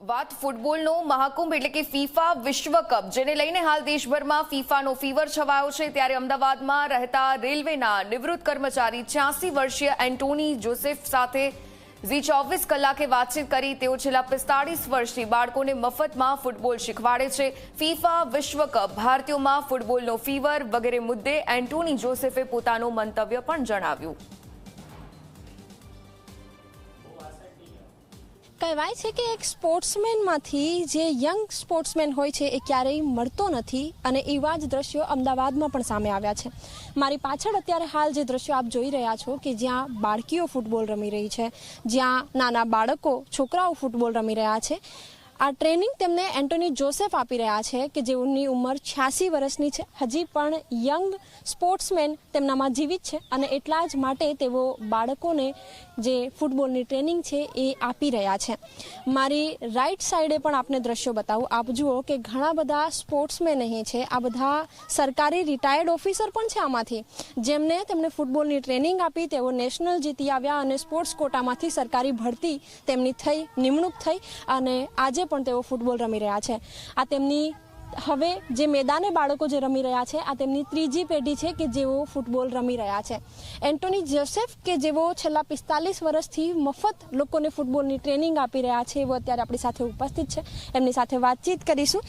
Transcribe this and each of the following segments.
વાત ફૂટબોલનો મહાકુંભ એટલે કે ફીફા વિશ્વ કપ જેને લઈને હાલ દેશભરમાં ફીફાનો ફીવર છવાયો છે ત્યારે અમદાવાદમાં રહેતા રેલવેના નિવૃત્ત કર્મચારી 86 વર્ષીય એન્ટોની જોસેફ સાથે ઝી 24 કલાકે વાતચીત કરી તેઓ છેલ્લા 45 વર્ષથી બાળકોને મફતમાં ફૂટબોલ શીખવાડે છે। ફીફા વિશ્વ કપ ભારતીયોમાં ફૂટબોલનો ફીવર વગેરે મુદ્દે એન્ટોની જોસેફે પોતાનું મંતવ્ય પણ જણાવ્યું। કહેવાય છે કે એક સ્પોર્ટ્સમેનમાંથી જે યંગ સ્પોર્ટ્સમેન હોય છે એ ક્યારેય મળતો નથી અને એવા જ દ્રશ્યો અમદાવાદમાં પણ સામે આવ્યા છે। મારી પાછળ અત્યારે હાલ જે દ્રશ્યો આપ જોઈ રહ્યા છો કે જ્યાં બાળકીઓ ફૂટબોલ રમી રહી છે, જ્યાં નાના બાળકો છોકરાઓ ફૂટબોલ રમી રહ્યા છે, આ ટ્રેનિંગ તેમને એન્ટોની જોસેફ આપી રહ્યા છે કે જેઓની ઉંમર 86 વર્ષની છે। હજી પણ યંગ સ્પોર્ટ્સમેન તેમનામાં જીવિત છે અને એટલા જ માટે તેઓ બાળકોને જે ફૂટબોલની ટ્રેનિંગ છે એ આપી રહ્યા છે। મારી રાઈટ સાઈડે પણ આપને દ્રશ્યો બતાવું। આપ જુઓ કે ઘણા બધા સ્પોર્ટ્સમેન અહીં છે, આ બધા સરકારી રિટાયર્ડ ઓફિસર પણ છે આમાંથી, જેમને તેમને ફૂટબોલની ટ્રેનિંગ આપી, તેઓ નેશનલ જીતી આવ્યા અને સ્પોર્ટ્સ કોટામાંથી સરકારી ભરતી તેમની થઈ, નિમણૂક થઈ અને આજે પણ તેઓ ફૂટબોલ રમી રહ્યા છે। આ તેમની હવે જે મેદાને બાળકો જે રમી રહ્યા છે આ તેમની ત્રીજી પેઢી છે કે જેઓ ફૂટબોલ રમી રહ્યા છે। એન્ટોની જોસેફ કે જેઓ છેલ્લા 45 વર્ષથી મફત લોકોને ફૂટબોલની ટ્રેનિંગ આપી રહ્યા છે એવો અત્યારે આપણી સાથે ઉપસ્થિત છે, એમની સાથે વાતચીત કરીશું।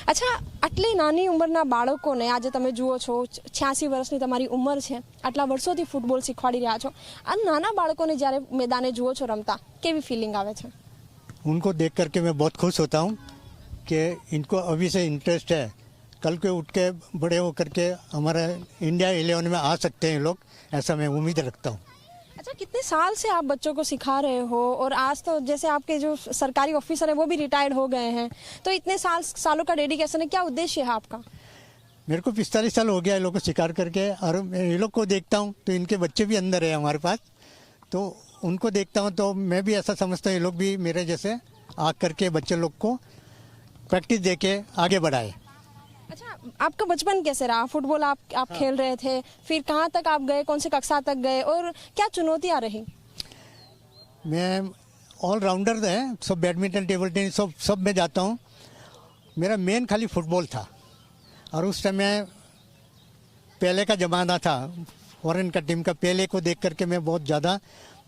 અચ્છા, આટલી નાની ઉંમરના બાળકોને આજે તમે જુઓ છો 86 વર્ષની તમારી ઉંમર છે, આટલા વર્ષોથી ફૂટબોલ શીખવાડી રહ્યા છો, આ નાના બાળકોને જ્યારે મેદાને જુઓ છો રમતા કેવી ફિલિંગ આવે છે? उनको देख करके मैं बहुत खुश होता हूँ कि इनको अभी से इंटरेस्ट है, कल के उठ के बड़े होकर के हमारा इंडिया 11 में आ सकते हैं लोग, ऐसा मैं उम्मीद रखता हूँ। अच्छा, कितने साल से आप बच्चों को सिखा रहे हो और आज तो जैसे आपके जो सरकारी ऑफिसर है वो भी रिटायर्ड हो गए हैं, तो इतने सालों का डेडिकेशन है, क्या उद्देश्य है आपका? मेरे को 45 साल हो गया ये लोग को शिकार करके, और मैं ये लोग को देखता हूँ तो इनके बच्चे भी अंदर है हमारे पास, तो उनको देखता हूँ तो मैं भी ऐसा समझता हूँ ये लोग भी मेरे जैसे आ करके बच्चे लोग को प्रैक्टिस दे के आगे बढ़ाए। अच्छा, आपका बचपन कैसे रहा? फुटबॉल आप खेल रहे थे, फिर कहाँ तक आप गए, कौन सी कक्षा तक गए और क्या चुनौतियाँ रही? मैं ऑलराउंडर है, सब बैडमिंटन, टेबल टेनिस सब में जाता हूँ। मेरा मेन खाली फुटबॉल था, और उस समय पहले का ज़माना था, फॉरेन का टीम का, पहले को देख करके मैं बहुत ज़्यादा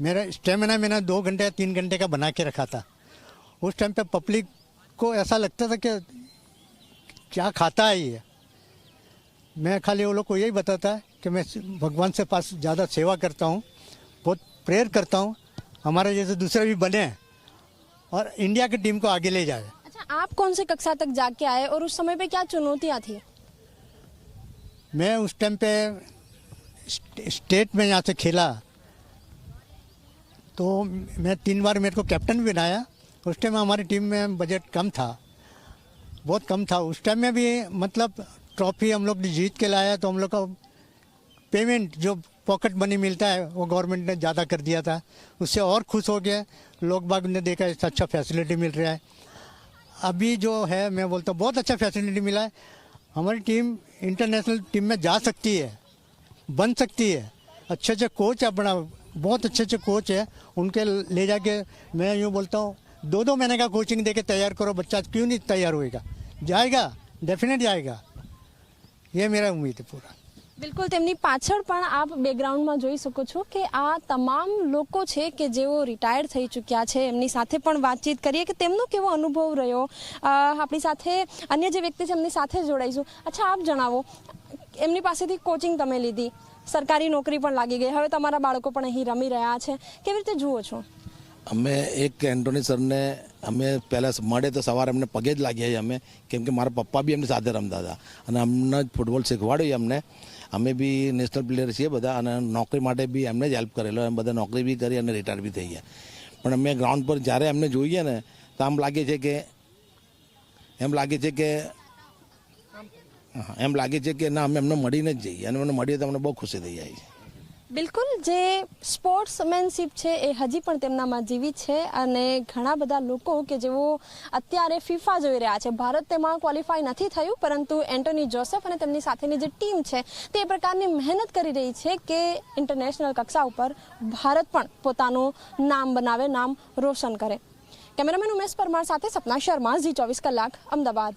मेरा स्टेमिना मैंने 2 घंटे या 3 घंटे का बना के रखा था। उस टाइम पे पब्लिक को ऐसा लगता था कि क्या खाता है ये। मैं खाली वो लोग को यही बताता है कि मैं भगवान से पास ज़्यादा सेवा करता हूँ, बहुत प्रेयर करता हूँ हमारे जैसे दूसरे भी बने और इंडिया की टीम को आगे ले जाए। अच्छा, आप कौन से कक्षा तक जाके आए और उस समय पे क्या चुनौतियाँ थी? मैं उस टाइम पे स्टेट में यहाँ से खेला तो मैं 3 बार मेरे को कैप्टन भी बनाया। उस टाइम हमारी टीम में बजट कम था, बहुत कम था। उस टाइम में भी मतलब ट्रॉफी हम लोग जीत के लाया तो हम लोग का पेमेंट जो पॉकेट मनी मिलता है वो गवर्नमेंट ने ज़्यादा कर दिया था, उससे और खुश हो गए लोग बाग ने देखा इससे अच्छा फैसिलिटी मिल रहा है। अभी जो है मैं बोलता हूँ बहुत अच्छा फैसिलिटी मिला है, हमारी टीम इंटरनेशनल टीम में जा सकती है, बन सकती है। अच्छे अच्छे कोच अपना बहुत अच्छे कोच है, उनके ले जाके मैं यूँ बोलता हूँ 2-2 महीने का कोचिंग दे के तैयार करो, बच्चा क्यों नहीं तैयार होएगा, जाएगा, डेफिनेट जाएगा, ये मेरा उम्मीद है पूरा। બિલકુલ, તેમની પાછળ પણ આપ બેકગ્રાઉન્ડમાં જોઈ શકો છો કે આ તમામ લોકો છે કે જેઓ રિટાયર્ડ થઈ ચૂક્યા છે। એમની સાથે પણ વાતચીત કરીએ કે તેમનો કેવો અનુભવ રહ્યો। આપણી સાથે અન્ય જે વ્યક્તિ છે એમની સાથે જોડાઈશું। અચ્છા, આપ જણાવો, એમની પાસેથી કોચિંગ તમે લીધી, સરકારી નોકરી પણ લાગી ગઈ, હવે તમારા બાળકો પણ અહીં રમી રહ્યા છે, કેવી રીતે જુઓ છો? અમે એક એન્ટોની સરને અમે પહેલાં મળે તો સવારે અમને પગે જ લાગ્યા અમે, કેમ કે મારા પપ્પા બી એમની સાથે રમતા હતા અને અમને જ ફૂટબોલ શીખવાડ્યું અમને। અમે બી નેશનલ પ્લેયર છીએ બધા અને નોકરી માટે બી એમને જ હેલ્પ કરેલો, એમ બધા નોકરી બી કરી અને રિટાયર બી થઈ ગયા। પણ અમે ગ્રાઉન્ડ પર જ્યારે એમને જોઈએ ને તો એમ લાગે છે કે ના અમે એમને મળીને જ જઈએ અને મને મળીએ તો અમને બહુ ખુશી થઈ જાય છે। બિલકુલ, જે સ્પોર્ટ્સમેનશીપ છે એ હજી પણ તેમનામાં જીવિત છે અને ઘણા બધા લોકો કે જેઓ અત્યારે ફીફા જોઈ રહ્યા છે, ભારત તેમાં ક્વોલિફાય નથી થયું, પરંતુ એન્ટોની જોસેફ અને તેમની સાથેની જે ટીમ છે તે પ્રકારની મહેનત કરી રહી છે કે ઇન્ટરનેશનલ કક્ષા ઉપર ભારત પણ પોતાનું નામ બનાવે, નામ રોશન કરે। કેમેરામેન ઉમેશ પરમાર સાથે સપના શર્મા, ઝી 24 કલાક, અમદાવાદ.